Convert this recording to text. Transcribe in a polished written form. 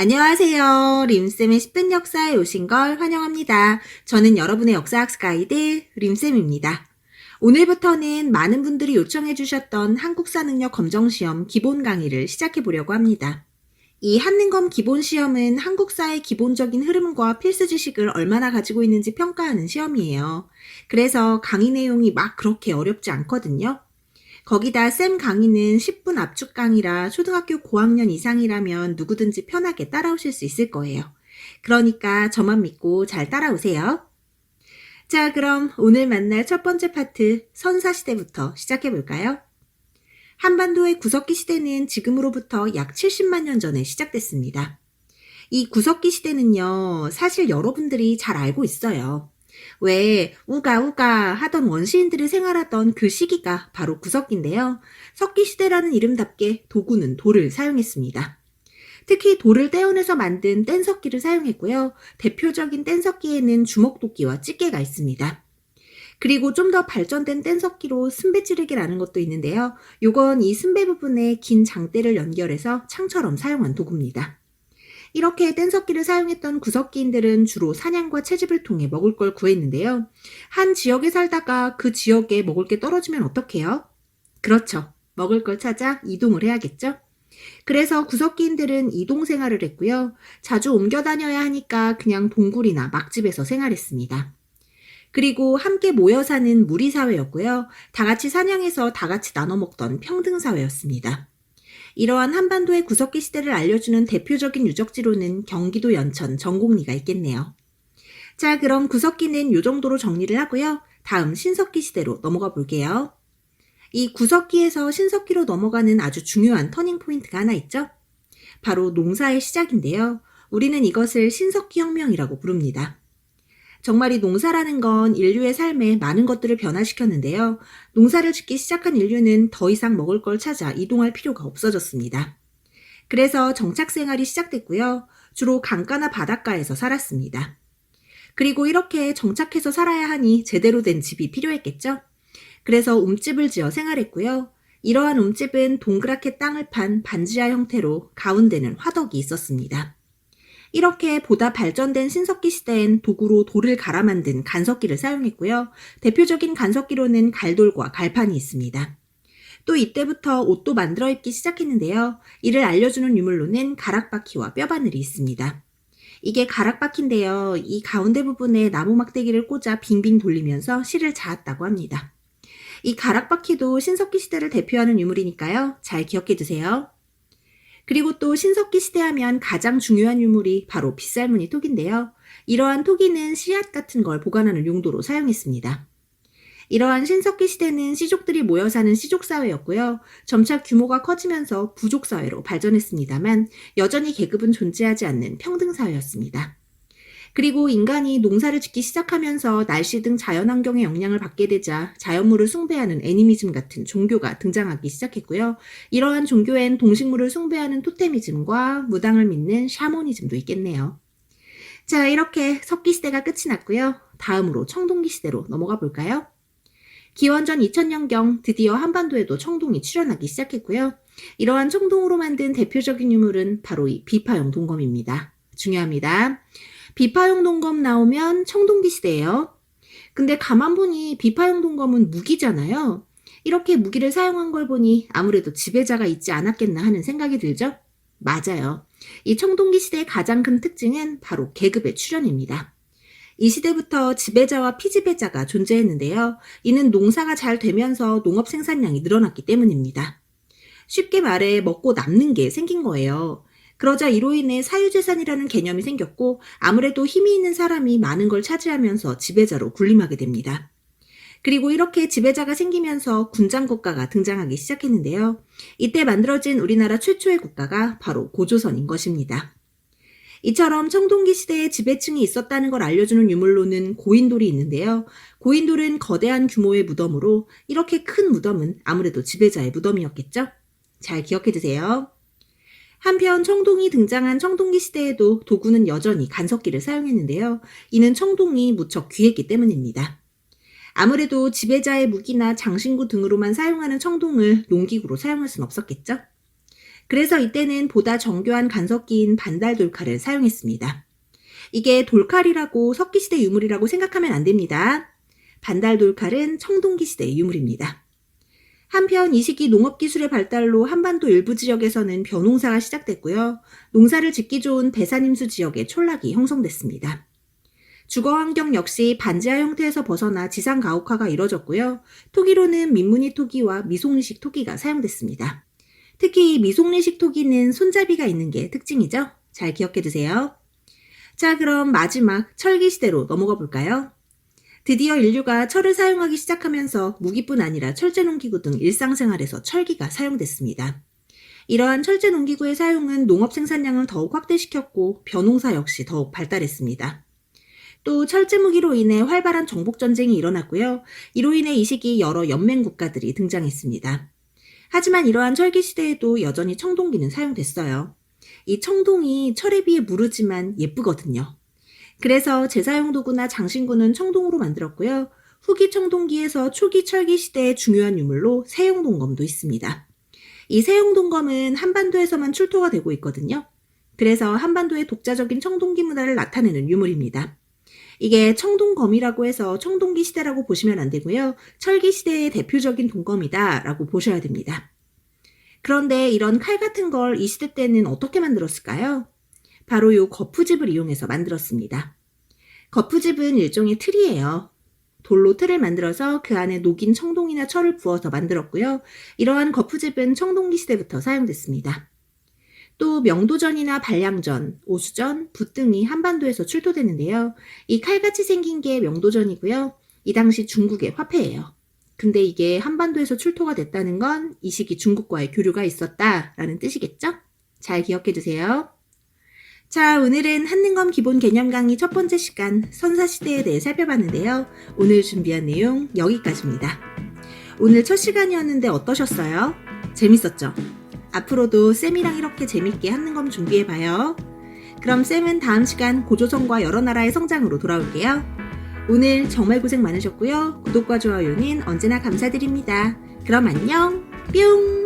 안녕하세요. 림쌤의 10분 역사에 오신 걸 환영합니다. 저는 여러분의 역사학습 가이드 림쌤입니다. 오늘부터는 많은 분들이 요청해 주셨던 한국사 능력 검정시험 기본 강의를 시작해 보려고 합니다. 이 한능검 기본시험은 한국사의 기본적인 흐름과 필수 지식을 얼마나 가지고 있는지 평가하는 시험이에요. 그래서 강의 내용이 막 그렇게 어렵지 않거든요. 거기다 쌤 강의는 10분 압축 강의라 초등학교 고학년 이상이라면 누구든지 편하게 따라오실 수 있을 거예요. 그러니까 저만 믿고 잘 따라오세요. 자, 그럼 오늘 만날 첫 번째 파트 선사시대부터 시작해볼까요? 한반도의 구석기 시대는 지금으로부터 약 70만 년 전에 시작됐습니다. 이 구석기 시대는요, 사실 여러분들이 잘 알고 있어요. 왜 우가 하던 원시인들이 생활하던 그 시기가 바로 구석기인데요. 석기시대라는 이름답게 도구는 돌을 사용했습니다. 특히 돌을 떼어내서 만든 뗀석기를 사용했고요. 대표적인 뗀석기에는 주먹도끼와 찌개가 있습니다. 그리고 좀 더 발전된 뗀석기로 순배찌르기라는 것도 있는데요. 요건 이 순배 부분에 긴 장대를 연결해서 창처럼 사용한 도구입니다. 이렇게 뗀석기를 사용했던 구석기인들은 주로 사냥과 채집을 통해 먹을 걸 구했는데요. 한 지역에 살다가 그 지역에 먹을 게 떨어지면 어떡해요? 그렇죠. 먹을 걸 찾아 이동을 해야겠죠? 그래서 구석기인들은 이동 생활을 했고요. 자주 옮겨 다녀야 하니까 그냥 동굴이나 막집에서 생활했습니다. 그리고 함께 모여 사는 무리사회였고요. 다 같이 사냥해서 다 같이 나눠 먹던 평등사회였습니다. 이러한 한반도의 구석기 시대를 알려주는 대표적인 유적지로는 경기도 연천 정곡리가 있겠네요. 자, 그럼 구석기는 이 정도로 정리를 하고요. 다음 신석기 시대로 넘어가 볼게요. 이 구석기에서 신석기로 넘어가는 아주 중요한 터닝 포인트가 하나 있죠? 바로 농사의 시작인데요. 우리는 이것을 신석기 혁명이라고 부릅니다. 정말 이 농사라는 건 인류의 삶에 많은 것들을 변화시켰는데요. 농사를 짓기 시작한 인류는 더 이상 먹을 걸 찾아 이동할 필요가 없어졌습니다. 그래서 정착 생활이 시작됐고요. 주로 강가나 바닷가에서 살았습니다. 그리고 이렇게 정착해서 살아야 하니 제대로 된 집이 필요했겠죠? 그래서 움집을 지어 생활했고요. 이러한 움집은 동그랗게 땅을 판 반지하 형태로 가운데는 화덕이 있었습니다. 이렇게 보다 발전된 신석기 시대엔 도구로 돌을 갈아 만든 간석기를 사용했고요. 대표적인 간석기로는 갈돌과 갈판이 있습니다. 또 이때부터 옷도 만들어 입기 시작했는데요. 이를 알려주는 유물로는 가락바퀴와 뼈바늘이 있습니다. 이게 가락바퀴인데요. 이 가운데 부분에 나무 막대기를 꽂아 빙빙 돌리면서 실을 자았다고 합니다. 이 가락바퀴도 신석기 시대를 대표하는 유물이니까요. 잘 기억해 두세요. 그리고 또 신석기 시대 하면 가장 중요한 유물이 바로 빗살무늬 톡인데요. 이러한 톡이는 씨앗 같은 걸 보관하는 용도로 사용했습니다. 이러한 신석기 시대는 씨족들이 모여 사는 씨족사회였고요. 점차 규모가 커지면서 부족사회로 발전했습니다만 여전히 계급은 존재하지 않는 평등사회였습니다. 그리고 인간이 농사를 짓기 시작하면서 날씨 등 자연환경의 영향을 받게 되자 자연물을 숭배하는 애니미즘 같은 종교가 등장하기 시작했고요. 이러한 종교엔 동식물을 숭배하는 토테미즘과 무당을 믿는 샤머니즘도 있겠네요. 자, 이렇게 석기시대가 끝이 났고요. 다음으로 청동기 시대로 넘어가 볼까요? 기원전 2000년경 드디어 한반도에도 청동이 출현하기 시작했고요. 이러한 청동으로 만든 대표적인 유물은 바로 이 비파용 동검입니다. 중요합니다. 비파용 동검 나오면 청동기 시대예요. 근데 가만 보니 비파용 동검은 무기잖아요. 이렇게 무기를 사용한 걸 보니 아무래도 지배자가 있지 않았겠나 하는 생각이 들죠? 맞아요. 이 청동기 시대의 가장 큰 특징은 바로 계급의 출현입니다. 이 시대부터 지배자와 피지배자가 존재했는데요. 이는 농사가 잘 되면서 농업 생산량이 늘어났기 때문입니다. 쉽게 말해 먹고 남는 게 생긴 거예요. 그러자 이로 인해 사유재산이라는 개념이 생겼고 아무래도 힘이 있는 사람이 많은 걸 차지하면서 지배자로 군림하게 됩니다. 그리고 이렇게 지배자가 생기면서 군장국가가 등장하기 시작했는데요. 이때 만들어진 우리나라 최초의 국가가 바로 고조선인 것입니다. 이처럼 청동기 시대에 지배층이 있었다는 걸 알려주는 유물로는 고인돌이 있는데요. 고인돌은 거대한 규모의 무덤으로 이렇게 큰 무덤은 아무래도 지배자의 무덤이었겠죠? 잘 기억해 두세요. 한편 청동이 등장한 청동기 시대에도 도구는 여전히 간석기를 사용했는데요. 이는 청동이 무척 귀했기 때문입니다. 아무래도 지배자의 무기나 장신구 등으로만 사용하는 청동을 농기구로 사용할 순 없었겠죠? 그래서 이때는 보다 정교한 간석기인 반달돌칼을 사용했습니다. 이게 돌칼이라고 석기시대 유물이라고 생각하면 안 됩니다. 반달돌칼은 청동기 시대의 유물입니다. 한편 이 시기 농업기술의 발달로 한반도 일부 지역에서는 벼농사가 시작됐고요. 농사를 짓기 좋은 배산임수 지역에 촌락이 형성됐습니다. 주거환경 역시 반지하 형태에서 벗어나 지상 가옥화가 이뤄졌고요. 토기로는 민무늬 토기와 미송리식 토기가 사용됐습니다. 특히 미송리식 토기는 손잡이가 있는 게 특징이죠. 잘 기억해 두세요. 자, 그럼 마지막 철기시대로 넘어가 볼까요? 드디어 인류가 철을 사용하기 시작하면서 무기뿐 아니라 철제농기구 등 일상생활에서 철기가 사용됐습니다. 이러한 철제농기구의 사용은 농업 생산량을 더욱 확대시켰고 벼농사 역시 더욱 발달했습니다. 또 철제무기로 인해 활발한 정복전쟁이 일어났고요. 이로 인해 이 시기 여러 연맹국가들이 등장했습니다. 하지만 이러한 철기시대에도 여전히 청동기는 사용됐어요. 이 청동이 철에 비해 무르지만 예쁘거든요. 그래서 제사용 도구나 장신구는 청동으로 만들었고요. 후기 청동기에서 초기 철기 시대의 중요한 유물로 세용동검도 있습니다. 이 세용동검은 한반도에서만 출토가 되고 있거든요. 그래서 한반도의 독자적인 청동기 문화를 나타내는 유물입니다. 이게 청동검이라고 해서 청동기 시대라고 보시면 안 되고요. 철기 시대의 대표적인 동검이다 라고 보셔야 됩니다. 그런데 이런 칼 같은 걸 이 시대 때는 어떻게 만들었을까요? 바로 요 거푸집을 이용해서 만들었습니다. 거푸집은 일종의 틀이에요. 돌로 틀을 만들어서 그 안에 녹인 청동이나 철을 부어서 만들었고요. 이러한 거푸집은 청동기 시대부터 사용됐습니다. 또 명도전이나 발량전, 오수전, 붓 등이 한반도에서 출토되는데요. 이 칼같이 생긴 게 명도전이고요. 이 당시 중국의 화폐예요. 근데 이게 한반도에서 출토가 됐다는 건 이 시기 중국과의 교류가 있었다라는 뜻이겠죠? 잘 기억해 두세요. 자, 오늘은 한능검 기본 개념 강의 첫 번째 시간 선사시대에 대해 살펴봤는데요. 오늘 준비한 내용 여기까지입니다. 오늘 첫 시간이었는데 어떠셨어요? 재밌었죠? 앞으로도 쌤이랑 이렇게 재밌게 한능검 준비해봐요. 그럼 쌤은 다음 시간 고조선과 여러 나라의 성장으로 돌아올게요. 오늘 정말 고생 많으셨고요. 구독과 좋아요는 언제나 감사드립니다. 그럼 안녕, 뿅!